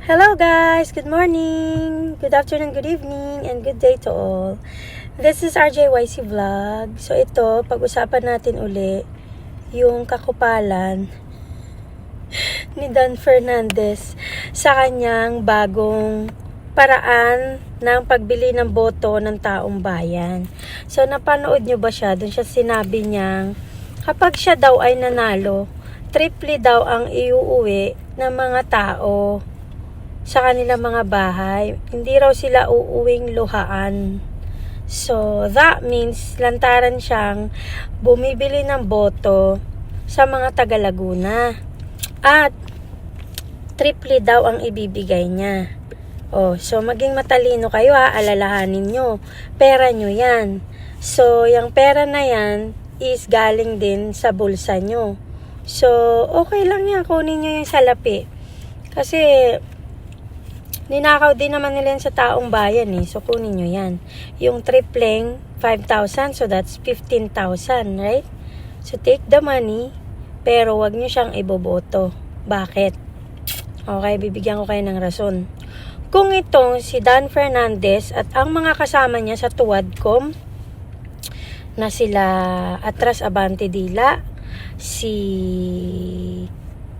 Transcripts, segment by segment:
Hello guys! Good morning! Good afternoon, good evening, and good day to all. This is RJYC Vlog. So ito, pag-usapan natin uli yung kakupalan ni Don Fernandez sa kanyang bagong paraan ng pagbili ng boto ng taong bayan. So napanood nyo ba siya? Doon siya sinabi niyang kapag siya daw ay nanalo, triple daw ang iuuwi ng mga tao sa kanilang mga bahay. Hindi raw sila uuwing luhaan. So, that means lantaran siyang bumibili ng boto sa mga taga Laguna. At triple daw ang ibibigay niya. So maging matalino kayo alalahanin nyo. Pera nyo yan. So, yung pera na yan is galing din sa bulsa nyo. So, okay lang yan. Kunin nyo yung salapi. Kasi ninakaw din naman nila yan sa taong bayan eh. So, kunin nyo yan. Yung tripleng, 5,000. So, that's 15,000, right? So, take the money, pero wag nyo siyang iboboto. Bakit? Okay, bibigyan ko kayo ng rason. Kung itong si Don Fernandez at ang mga kasama niya sa Tuwadcom, na sila Atras Abante Dila, si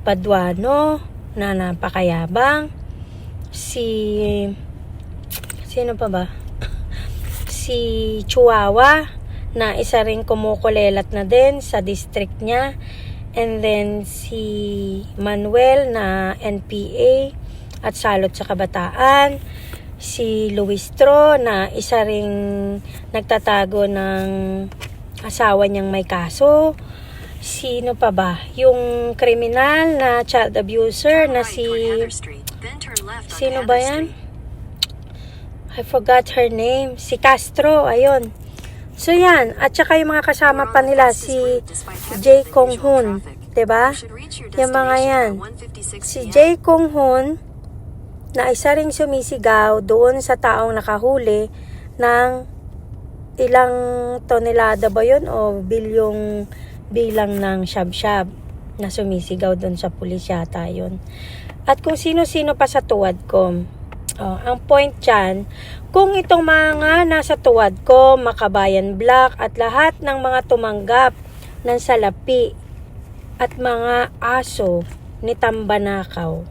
Paduano, na napakayabang, sino pa ba? Si Chihuahua na isa ring kumukulelat na din sa district niya, and then si Manuel na NPA at salot sa kabataan, si Luistro na isa ring nagtatago ng asawa niyang may kaso. Sino pa ba? Yung kriminal na child abuser na sino ba yan? I forgot her name. Si Castro, ayun. So yan, at saka yung mga kasama pa nila, si Jay Kong Hoon, diba? Yung mga yan. Si Jay Kong Hoon, na isa ring sumisigaw doon sa taong nakahuli ng ilang tonelada ba yun o bilyong bilang ng shab-shab na sumisigaw doon sa pulis yata yun. At kung sino-sino pa sa Tuwadcom. Ang point dyan, kung itong mga nasa Tuwadcom, Makabayan Black at lahat ng mga tumanggap ng salapi at mga aso ni Tambanakaw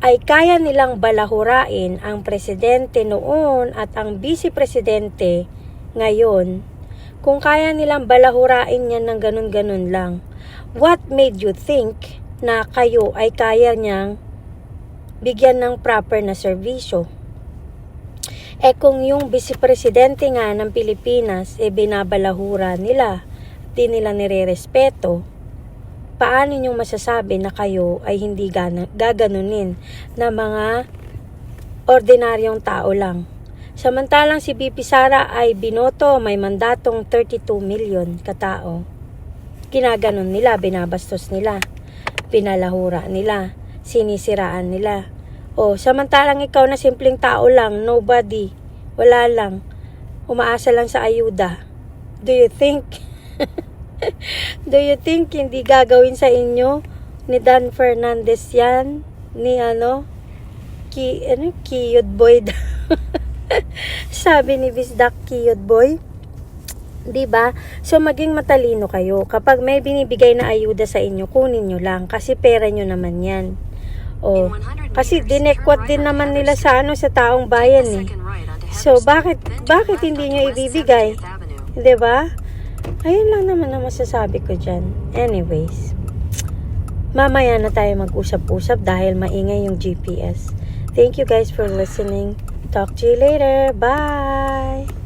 ay kaya nilang balahurain ang presidente noon at ang vice-presidente ngayon, kung kaya nilang balahurain yan ng ganun-ganun lang, what made you think na kayo ay kaya niyang bigyan ng proper na serbisyo? Kung yung vice-presidente nga ng Pilipinas binabalahura nila, di nila nirerespeto, paano nyo masasabi na kayo ay hindi gaganunin na mga ordinaryong tao lang? Samantalang si BP Sara ay binoto, may mandatong 32 million katao. Ginaganon nila, binabastos nila, pinalahura nila, sinisiraan nila. Samantalang ikaw na simpleng tao lang, nobody, wala lang, umaasa lang sa ayuda. Do you think hindi gagawin sa inyo ni Don Fernandez yan? Ni Kiyod Boy sabi ni Bisdak Kiyod Boy. Diba? So maging matalino kayo. Kapag may binibigay na ayuda sa inyo, kunin nyo lang. Kasi pera nyo naman yan. Kasi dinekwat din naman nila sa taong bayan eh. So bakit hindi nyo ibibigay? Diba? Ayun lang naman ang masasabi ko dyan. Anyways, mamaya na tayo mag-usap-usap dahil maingay yung GPS. Thank you guys for listening. Talk to you later. Bye!